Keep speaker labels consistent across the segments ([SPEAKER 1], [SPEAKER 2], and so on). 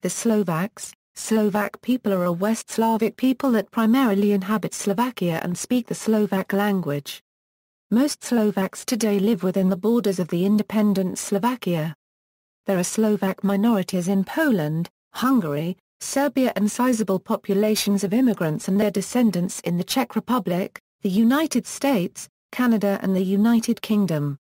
[SPEAKER 1] The Slovaks, Slovak people are a West Slavic people that primarily inhabit Slovakia and speak the Slovak language. Most Slovaks today live within the borders of the independent Slovakia. There are Slovak minorities in Poland, Hungary, Serbia and sizable populations of immigrants and their descendants in the Czech Republic, the United States, Canada and the United Kingdom.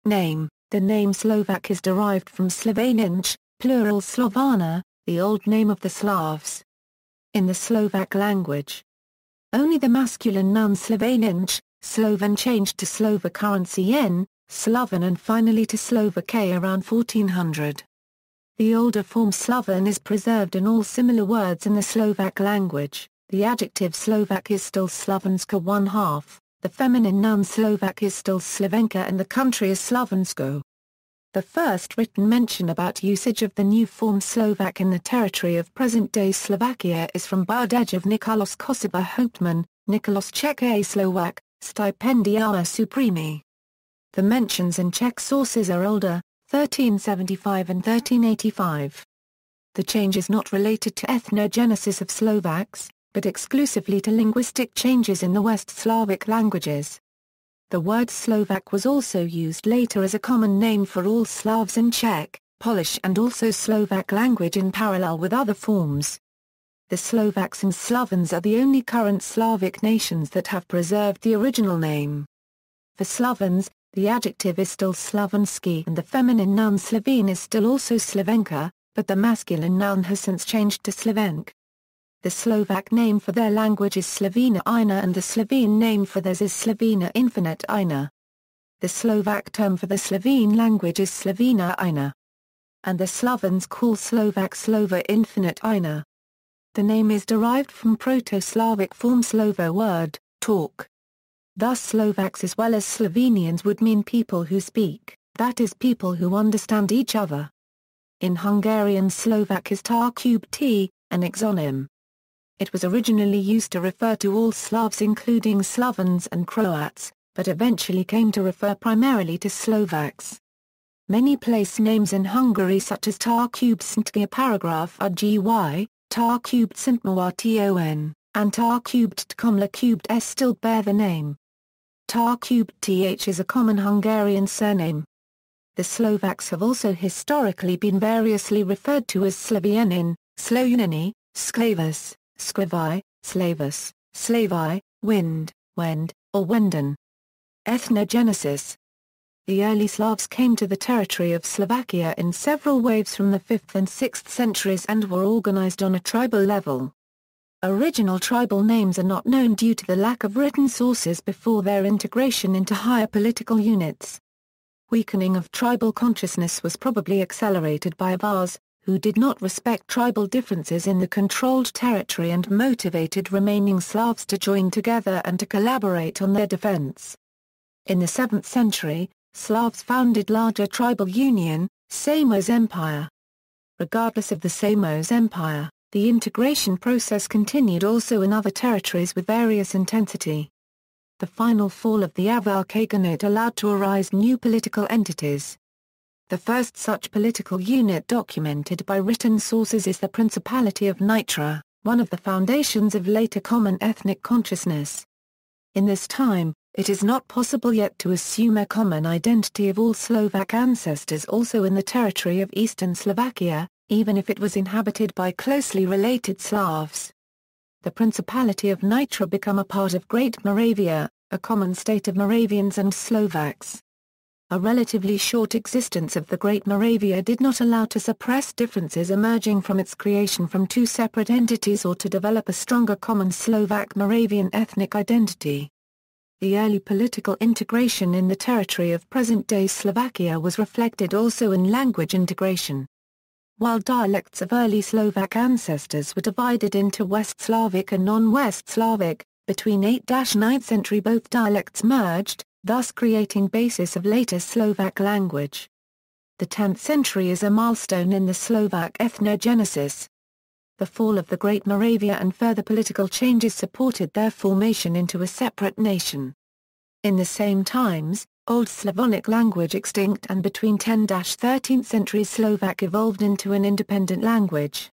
[SPEAKER 1] Name: the name Slovak is derived from Sloveninch, plural Slovana, the old name of the Slavs. In the Slovak language, only the masculine noun Sloveninch, Sloven changed to Slovak currency N, Sloven and finally to Slovak around 1400. The older form Sloven is preserved in all similar words in the Slovak language. The adjective Slovak is still Slovenska 1/2, the feminine noun Slovak is still Slovenka and the country is Slovensko. The first written mention about usage of the new form Slovak in the territory of present-day Slovakia is from Bardejov Nikolos Kosoba Hoptman, Nikolos Czech a Slovak, Stipendiama Supremi. The mentions in Czech sources are older, 1375 and 1385. The change is not related to ethnogenesis of Slovaks, but exclusively to linguistic changes in the West Slavic languages. The word Slovak was also used later as a common name for all Slavs in Czech, Polish and also Slovak language in parallel with other forms. The Slovaks and Slavens are the only current Slavic nations that have preserved the original name. For Slavens, the adjective is still Slovenský and the feminine noun Slovene is still also Slovenka, but the masculine noun has since changed to Slovenk. The Slovak name for their language is Slovena Ina and the Slovene name for theirs is Slovena Infinite Ina. The Slovak term for the Slovene language is Slovena Ina. And the Slavens call Slovak Slova Infinite Ina. The name is derived from Proto-Slavic form Slovo word, talk. Thus Slovaks as well as Slovenians would mean people who speak, that is people who understand each other. In Hungarian Slovak is tar-t, an exonym. It was originally used to refer to all Slavs including Slavens and Croats, but eventually came to refer primarily to Slovaks. Many place names in Hungary such as tar-Sntga paragraph RGY, tar-Sntmawaton, and tar-Tkomla-s still bear the name. Tar-th is a common Hungarian surname. The Slovaks have also historically been variously referred to as Slovenin, Slovenini, Sklavas, Skrivi, Slavus, Slavi, Wend, or Wenden. Ethnogenesis. The early Slavs came to the territory of Slovakia in several waves from the 5th and 6th centuries and were organized on a tribal level. Original tribal names are not known due to the lack of written sources before their integration into higher political units. Weakening of tribal consciousness was probably accelerated by Avars, who did not respect tribal differences in the controlled territory and motivated remaining Slavs to join together and to collaborate on their defense. In the 7th century, Slavs founded larger tribal union, Samos Empire. Regardless of the Samos Empire, the integration process continued also in other territories with various intensity. The final fall of the Avar Khaganate allowed to arise new political entities. The first such political unit documented by written sources is the Principality of Nitra, one of the foundations of later common ethnic consciousness. In this time, it is not possible yet to assume a common identity of all Slovak ancestors also in the territory of eastern Slovakia, even if it was inhabited by closely related Slavs. The Principality of Nitra became a part of Great Moravia, a common state of Moravians and Slovaks. A relatively short existence of the Great Moravia did not allow to suppress differences emerging from its creation from two separate entities or to develop a stronger common Slovak-Moravian ethnic identity. The early political integration in the territory of present-day Slovakia was reflected also in language integration. While dialects of early Slovak ancestors were divided into West Slavic and non-West Slavic, between 8th–9th century both dialects merged, thus creating basis of later Slovak language. The 10th century is a milestone in the Slovak ethnogenesis. The fall of the Great Moravia and further political changes supported their formation into a separate nation. In the same times, Old Slavonic language extinct, and between 10th–13th century Slovak evolved into an independent language.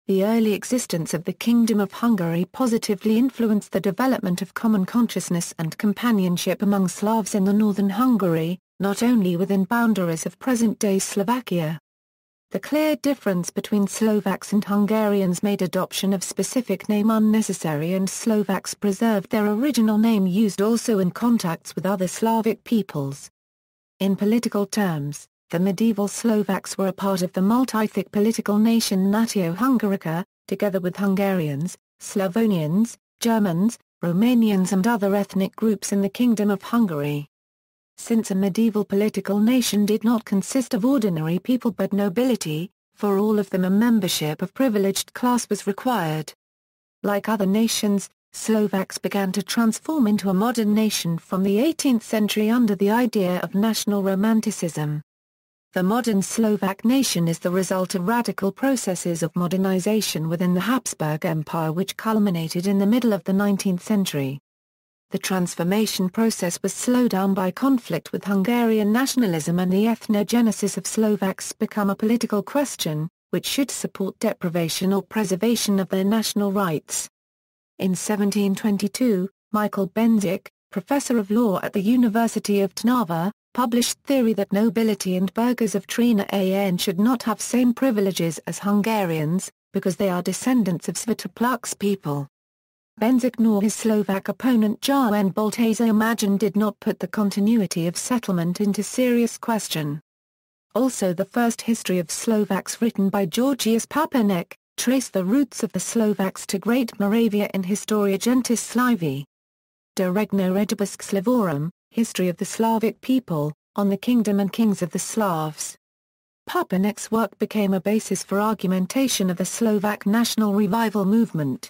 [SPEAKER 1] The early existence of the Kingdom of Hungary positively influenced the development of common consciousness and companionship among Slavs in the northern Hungary, not only within boundaries of present-day Slovakia. The clear difference between Slovaks and Hungarians made adoption of specific name unnecessary, and Slovaks preserved their original name used also in contacts with other Slavic peoples. In political terms, the medieval Slovaks were a part of the multi-ethnic political nation Nato-Hungarica, together with Hungarians, Slavonians, Germans, Romanians and other ethnic groups in the Kingdom of Hungary. Since a medieval political nation did not consist of ordinary people but nobility, for all of them a membership of privileged class was required. Like other nations, Slovaks began to transform into a modern nation from the 18th century under the idea of national romanticism. The modern Slovak nation is the result of radical processes of modernization within the Habsburg Empire which culminated in the middle of the 19th century. The transformation process was slowed down by conflict with Hungarian nationalism, and the ethnogenesis of Slovaks became a political question, which should support deprivation or preservation of their national rights. In 1722, Michael Benzik, professor of law at the University of Trnava, published theory that nobility and burghers of Trina an should not have same privileges as Hungarians, because they are descendants of Svatopluk's people. Benzik nor his Slovak opponent Jan Baltazar Magin did not put the continuity of settlement into serious question. Also, the first history of Slovaks written by Georgius Papanek traced the roots of the Slovaks to Great Moravia in Historia Gentis Slavi. De Regno Regibus Slavorum, History of the Slavic People, on the Kingdom and Kings of the Slavs. Papanek's work became a basis for argumentation of the Slovak national revival movement.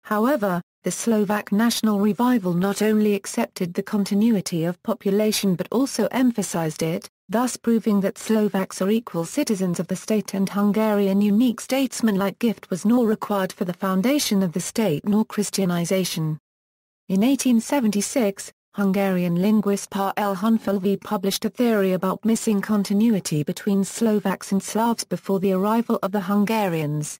[SPEAKER 1] However, the Slovak national revival not only accepted the continuity of population but also emphasized it, thus proving that Slovaks are equal citizens of the state, and Hungarian unique statesman-like gift was nor required for the foundation of the state nor Christianization. In 1876, Hungarian linguist Pavel Hunfalvi published a theory about missing continuity between Slovaks and Slavs before the arrival of the Hungarians.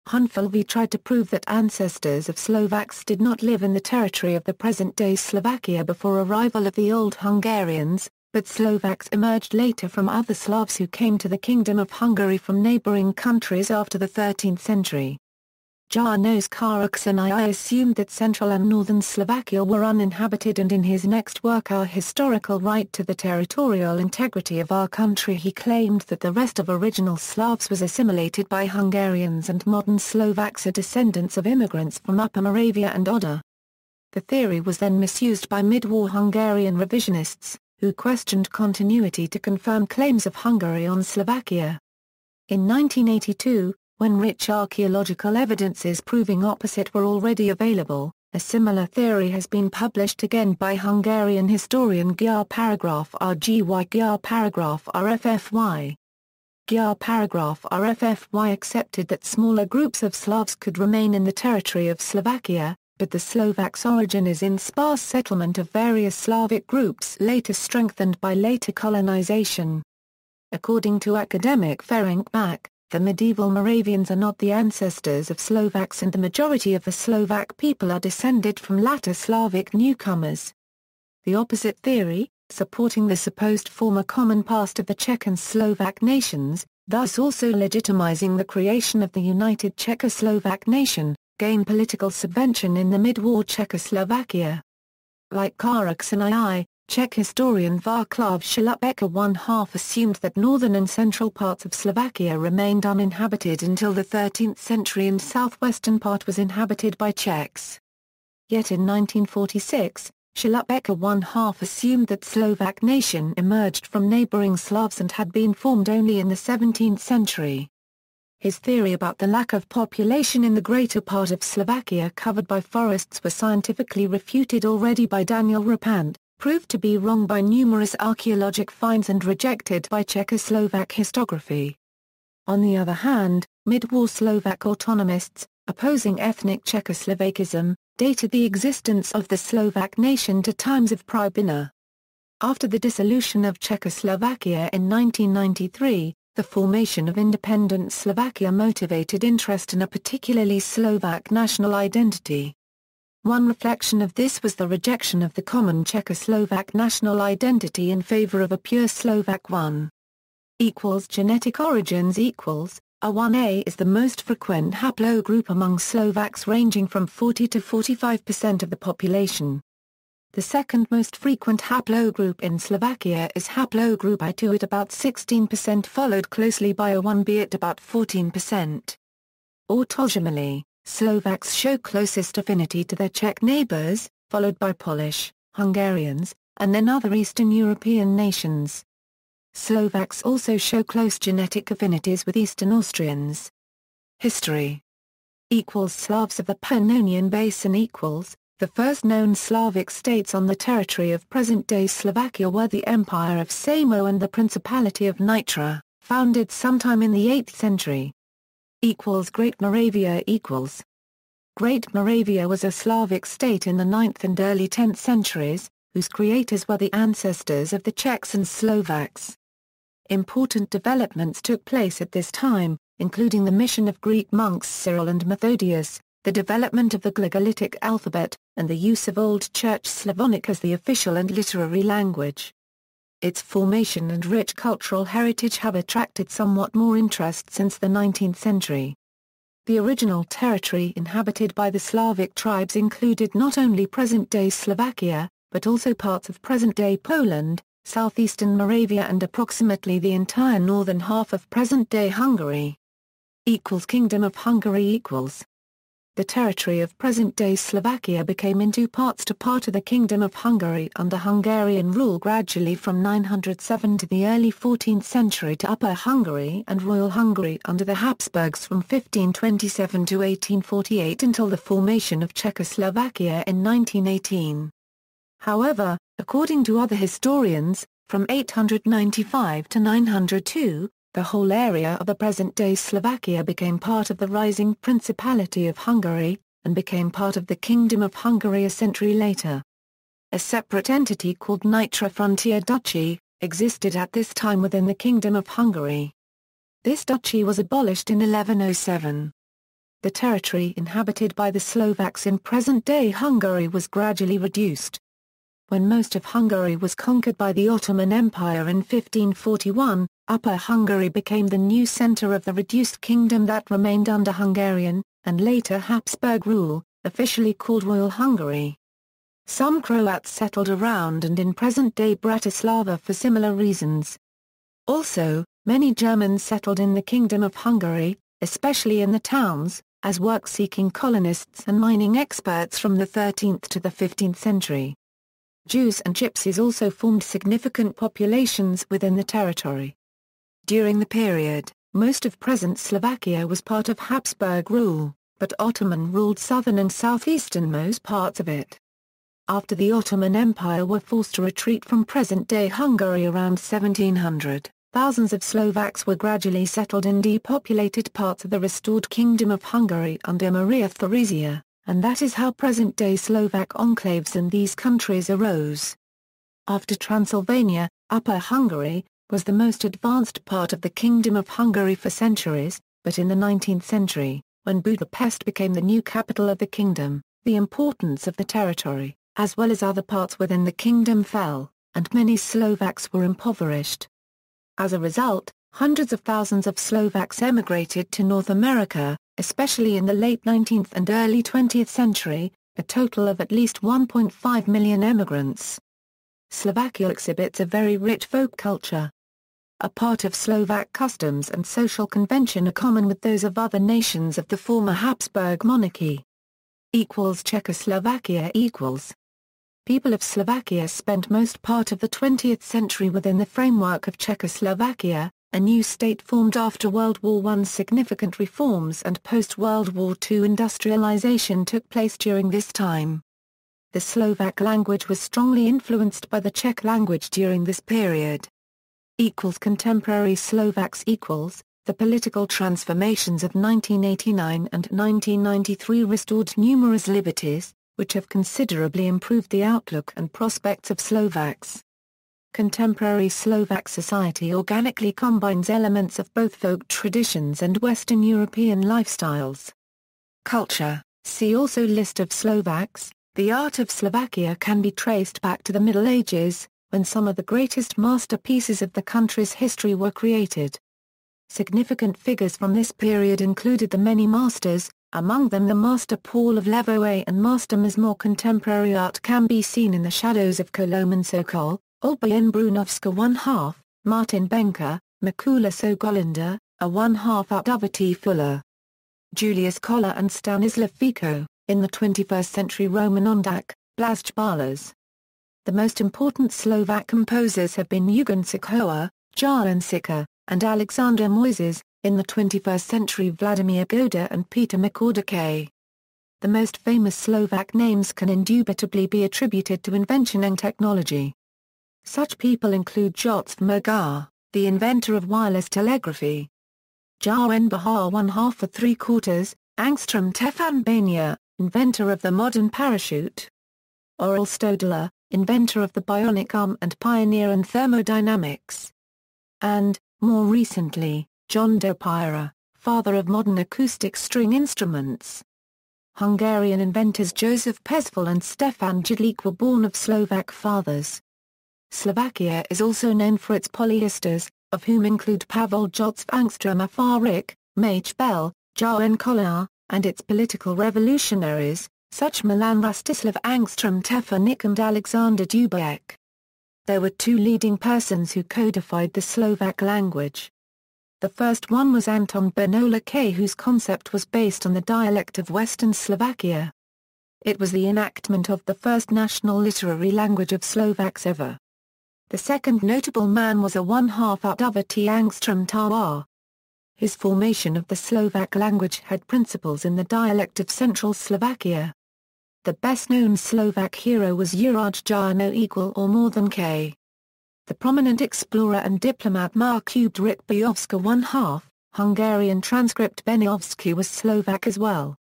[SPEAKER 1] Hunfalvi tried to prove that ancestors of Slovaks did not live in the territory of the present-day Slovakia before arrival of the Old Hungarians, but Slovaks emerged later from other Slavs who came to the Kingdom of Hungary from neighboring countries after the 13th century. János Karaksanyi assumed that central and northern Slovakia were uninhabited, and in his next work Our Historical Right to the Territorial Integrity of Our Country he claimed that the rest of original Slavs was assimilated by Hungarians and modern Slovaks are descendants of immigrants from Upper Moravia and Oder. The theory was then misused by mid-war Hungarian revisionists, who questioned continuity to confirm claims of Hungary on Slovakia. In 1982, when rich archaeological evidences proving opposite were already available, a similar theory has been published again by Hungarian historian Gyár Paragraph RGY Gyár Paragraph RFFY. Gyár Paragraph RFFY accepted that smaller groups of Slavs could remain in the territory of Slovakia, but the Slovaks' origin is in sparse settlement of various Slavic groups later strengthened by later colonization. According to academic Ferenc Bak, the medieval Moravians are not the ancestors of Slovaks, and the majority of the Slovak people are descended from latter Slavic newcomers. The opposite theory, supporting the supposed former common past of the Czech and Slovak nations, thus also legitimizing the creation of the united Czechoslovak nation, gained political subvention in the mid-war Czechoslovakia. Like Karaksanyi, Czech historian Václav Šalupéka one-half assumed that northern and central parts of Slovakia remained uninhabited until the 13th century and southwestern part was inhabited by Czechs. Yet in 1946, Šalupéka one-half assumed that Slovak nation emerged from neighboring Slavs and had been formed only in the 17th century. His theory about the lack of population in the greater part of Slovakia covered by forests was scientifically refuted already by Daniel Rapant, proved to be wrong by numerous archaeologic finds and rejected by Czechoslovak historiography. On the other hand, mid-war Slovak autonomists, opposing ethnic Czechoslovakism, dated the existence of the Slovak nation to times of Pribina. After the dissolution of Czechoslovakia in 1993, the formation of independent Slovakia motivated interest in a particularly Slovak national identity. One reflection of this was the rejection of the common Czechoslovak national identity in favor of a pure Slovak one. Genetic origins A1A is the most frequent haplogroup among Slovaks, ranging from 40 to 45% of the population. The second most frequent haplogroup in Slovakia is haplogroup I2 at about 16%, followed closely by A1B at about 14%. Autosomally, Slovaks show closest affinity to their Czech neighbors, followed by Polish, Hungarians, and then other Eastern European nations. Slovaks also show close genetic affinities with Eastern Austrians. History Slavs of the Pannonian Basin The first known Slavic states on the territory of present-day Slovakia were the Empire of Samo and the Principality of Nitra, founded sometime in the 8th century. Great Moravia Great Moravia was a Slavic state in the 9th and early 10th centuries, whose creators were the ancestors of the Czechs and Slovaks. Important developments took place at this time, including the mission of Greek monks Cyril and Methodius, the development of the Glagolitic alphabet, and the use of Old Church Slavonic as the official and literary language. Its formation and rich cultural heritage have attracted somewhat more interest since the 19th century. The original territory inhabited by the Slavic tribes included not only present-day Slovakia, but also parts of present-day Poland, southeastern Moravia and approximately the entire northern half of present-day Hungary. Kingdom of Hungary The territory of present-day Slovakia became in two parts to part of the Kingdom of Hungary under Hungarian rule gradually from 907 to the early 14th century to Upper Hungary and Royal Hungary under the Habsburgs from 1527 to 1848 until the formation of Czechoslovakia in 1918. However, according to other historians, from 895 to 902, the whole area of the present-day Slovakia became part of the rising Principality of Hungary, and became part of the Kingdom of Hungary a century later. A separate entity called Nitra Frontier Duchy existed at this time within the Kingdom of Hungary. This duchy was abolished in 1107. The territory inhabited by the Slovaks in present-day Hungary was gradually reduced. When most of Hungary was conquered by the Ottoman Empire in 1541, Upper Hungary became the new center of the reduced kingdom that remained under Hungarian, and later Habsburg rule, officially called Royal Hungary. Some Croats settled around and in present-day Bratislava for similar reasons. Also, many Germans settled in the Kingdom of Hungary, especially in the towns, as work-seeking colonists and mining experts from the 13th to the 15th century. Jews and Gypsies also formed significant populations within the territory. During the period, most of present Slovakia was part of Habsburg rule, but Ottoman ruled southern and southeasternmost parts of it. After the Ottoman Empire were forced to retreat from present-day Hungary around 1700, thousands of Slovaks were gradually settled in depopulated parts of the restored Kingdom of Hungary under Maria Theresia, and that is how present-day Slovak enclaves in these countries arose. After Transylvania, Upper Hungary was the most advanced part of the Kingdom of Hungary for centuries, but in the 19th century, when Budapest became the new capital of the kingdom, the importance of the territory, as well as other parts within the kingdom fell, and many Slovaks were impoverished. As a result, hundreds of thousands of Slovaks emigrated to North America, especially in the late 19th and early 20th century, a total of at least 1.5 million emigrants. Slovakia exhibits a very rich folk culture. A part of Slovak customs and social convention are common with those of other nations of the former Habsburg monarchy. Czechoslovakia People of Slovakia spent most part of the 20th century within the framework of Czechoslovakia, a new state formed after World War I. Significant reforms and post-World War II industrialization took place during this time. The Slovak language was strongly influenced by the Czech language during this period. Contemporary Slovaks The political transformations of 1989 and 1993 restored numerous liberties, which have considerably improved the outlook and prospects of Slovaks. Contemporary Slovak society organically combines elements of both folk traditions and Western European lifestyles. Culture. See also List of Slovaks. The art of Slovakia can be traced back to the Middle Ages, when some of the greatest masterpieces of the country's history were created. Significant figures from this period included the many masters, among them the Master Paul of Levoe and Master Mas. More contemporary art can be seen in the shadows of Koloman Sokol, Olbyan Brunovska 1/2, Martin Benka, Mikula Sogolinda, a 1/2 Outdovity Fuller. Julius Koller and Stanislav Fico, in the 21st century Roman Ondak, Blazj Balas. The most important Slovak composers have been Eugen Sikhoa, Jan Sika, and Alexander Moises, in the 21st century Vladimir Goda and Peter Makordice. The most famous Slovak names can indubitably be attributed to invention and technology. Such people include Josef Mogar, the inventor of wireless telegraphy. Jan Bahar 1/2 for 3/4, Angstrom Tefan Bania, inventor of the modern parachute. Oral Stodler, inventor of the bionic arm and pioneer in thermodynamics. And, more recently, John Dopyra, father of modern acoustic string instruments. Hungarian inventors Joseph Pezval and Stefan Jidlik were born of Slovak fathers. Slovakia is also known for its polyesters, of whom include Pavol Josef Angstrom Afarik, Maj Bell, Jan Kolar, and its political revolutionaries, such Milan Rastislav Angstrom Tefanik and Alexander Dubček. There were two leading persons who codified the Slovak language. The first one was Anton Bernola K, whose concept was based on the dialect of Western Slovakia. It was the enactment of the first national literary language of Slovaks ever. The second notable man was a 1/2 Outdovity Angstrom Tawa. His formation of the Slovak language had principles in the dialect of Central Slovakia. The best-known Slovak hero was Juraj Jarno =K. The prominent explorer and diplomat Markub Rytbejovska 1/2, Hungarian transcript Benioffsky was Slovak as well.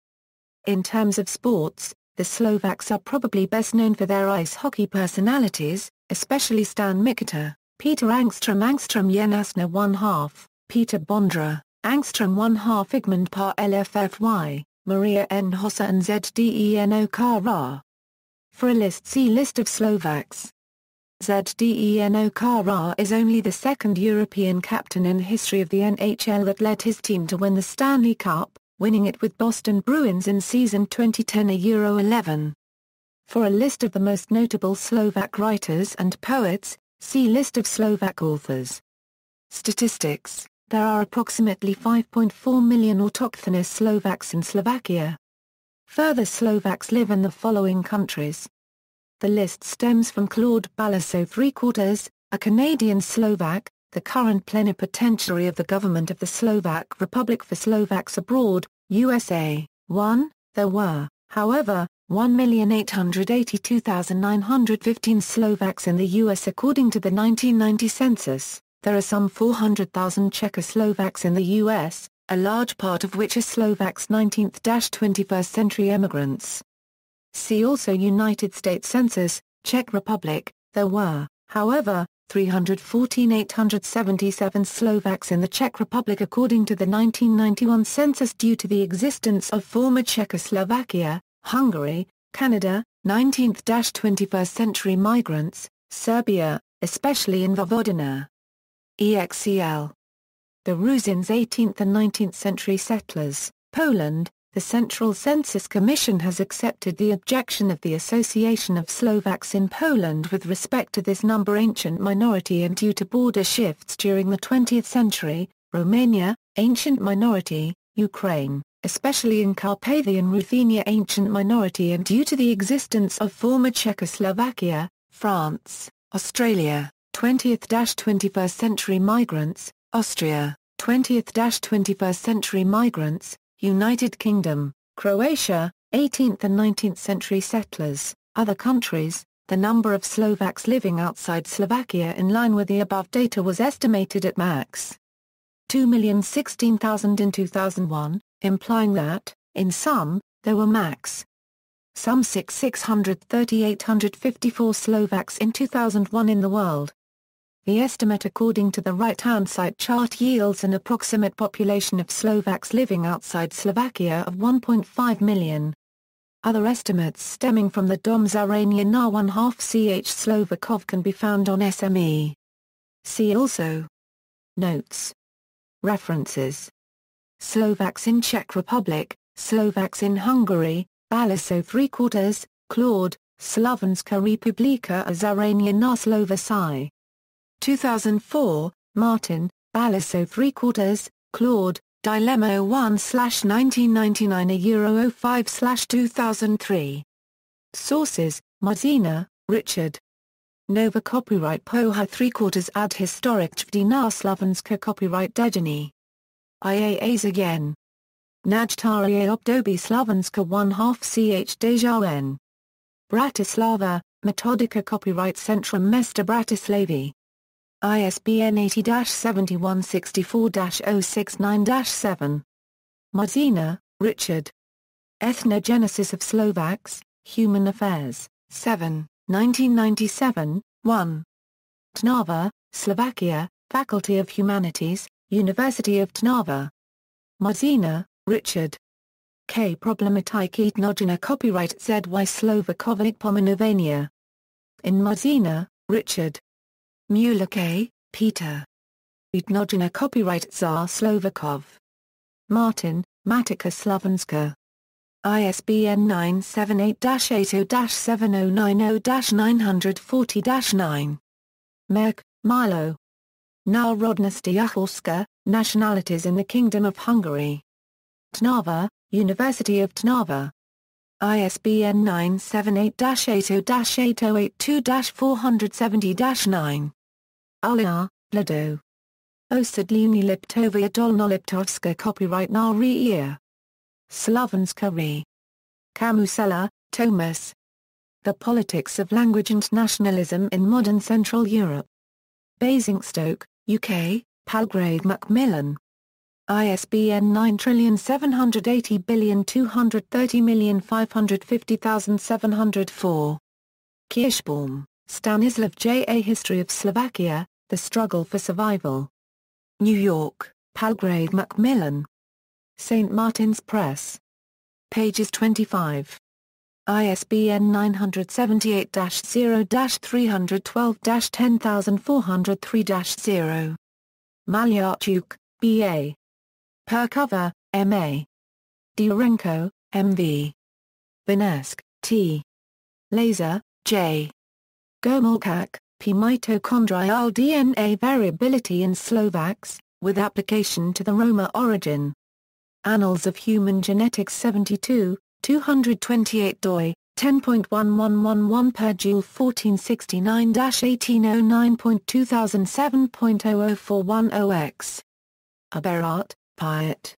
[SPEAKER 1] In terms of sports, the Slovaks are probably best known for their ice hockey personalities, especially Stan Mikita, Peter Angstrom Jenasna 1/2, Peter Bondra, Angstrom 1/2 Igmund Par LFFY, Maria N. Hossa and Zdeno Kara. For a list see List of Slovaks. Zdeno Kara is only the second European captain in the history of the NHL that led his team to win the Stanley Cup, winning it with Boston Bruins in season 2010 Euro 11. For a list of the most notable Slovak writers and poets, see List of Slovak authors. Statistics. There are approximately 5.4 million autochthonous Slovaks in Slovakia. Further Slovaks live in the following countries. The list stems from Claude Balasso 3/4, a Canadian Slovak, the current plenipotentiary of the government of the Slovak Republic for Slovaks abroad, USA. 1. There were, however, 1,882,915 Slovaks in the U.S. according to the 1990 census. There are some 400,000 Czechoslovaks in the U.S., a large part of which are Slovaks 19th-21st century immigrants. See also United States Census, Czech Republic. There were, however, 314,877 Slovaks in the Czech Republic according to the 1991 census due to the existence of former Czechoslovakia, Hungary, Canada, 19th-21st century migrants, Serbia, especially in Vojvodina. EXCL. The Rusins 18th and 19th century settlers, Poland. The Central Census Commission has accepted the objection of the Association of Slovaks in Poland with respect to this number ancient minority and due to border shifts during the 20th century, Romania, ancient minority, Ukraine, especially in Carpathian Ruthenia ancient minority and due to the existence of former Czechoslovakia, France, Australia, 20th-21st century migrants, Austria, 20th-21st century migrants, United Kingdom, Croatia, 18th and 19th century settlers, other countries. The number of Slovaks living outside Slovakia in line with the above data was estimated at max. 2,016,000 in 2001, implying that, in sum, there were max. Some 6,638,854 Slovaks in 2001 in the world. The estimate according to the right-hand side chart yields an approximate population of Slovaks living outside Slovakia of 1.5 million. Other estimates stemming from the Dom Zarania na 1/2 ch Slovakov can be found on SME. See also. Notes. References. Slovaks in Czech Republic, Slovaks in Hungary, Baliso 3/4, Claude, Slovenska republika a Zarania na Slovaci. 2004, Martin, Baliso 3/4, Claude, Dilemma 1/1999 a €05/2003. Sources, Mazina, Richard. Nova copyright Poha 3/4 ad historic na Slovenska copyright Dejany. IAAs again. Najtarie obdoby Slovenska 1/2 ch Dejawen. Bratislava, Metodika copyright Centrum Mesta Bratislavy. ISBN 80-7164-069-7. Mazina, Richard. Ethnogenesis of Slovaks, Human Affairs, 7, 1997, 1. Trnava, Slovakia, Faculty of Humanities, University of Trnava. Mazina, Richard. K. Problematika etnogena copyright ZY Slovakovic Pomenovania. In Mazina, Richard. Mueller K., Peter. Etnogena copyright Tsar Slovakov. Martin, Matica Slovenska. ISBN 978-80-7090-940-9. Merk, Milo. Narodnosti Uhorska, Nationalities in the Kingdom of Hungary. Trnava, University of Trnava. ISBN 978-80-8082-470-9. Uliar, Vlado. Osadlini Liptovia Dolnoliptovska copyright na Re. Slovenska Re. Kamusela, Tomas. The Politics of Language and Nationalism in Modern Central Europe. Basingstoke, UK, Palgrave Macmillan. ISBN 9780230550704. Kirschbaum, Stanislav J. A History of Slovakia, The Struggle for Survival. New York, Palgrave Macmillan. St. Martin's Press. Pages 25. ISBN 978-0-312-10403-0. Malyarchuk, B.A. Perkova, M.A. Diorenko, M.V. Vinesk, T. Laser, J. Gomulkak, P. Mitochondrial DNA variability in Slovaks, with application to the Roma origin. Annals of Human Genetics 72, 228 doi, 10.1111 per joule 1469-1809.2007.00410x. Aberat, Piet.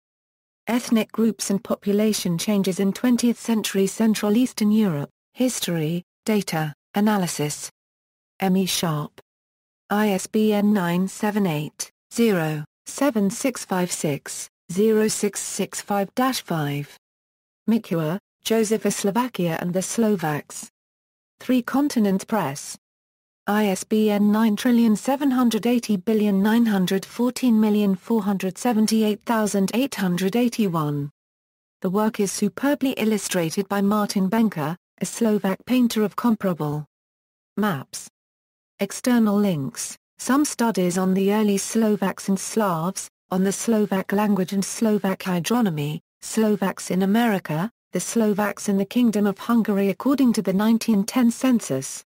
[SPEAKER 1] Ethnic Groups and Population Changes in 20th Century Central Eastern Europe, History, Data, Analysis. M. E. Sharp. ISBN 978-0-7656-0665-5. Mikua, Joseph. A Slovakia and the Slovaks. Three Continent Press. ISBN 9780714478881. The work is superbly illustrated by Martin Benka, a Slovak painter of comparable maps. External links, some studies on the early Slovaks and Slavs, on the Slovak language and Slovak hydronymy, Slovaks in America, the Slovaks in the Kingdom of Hungary according to the 1910 census.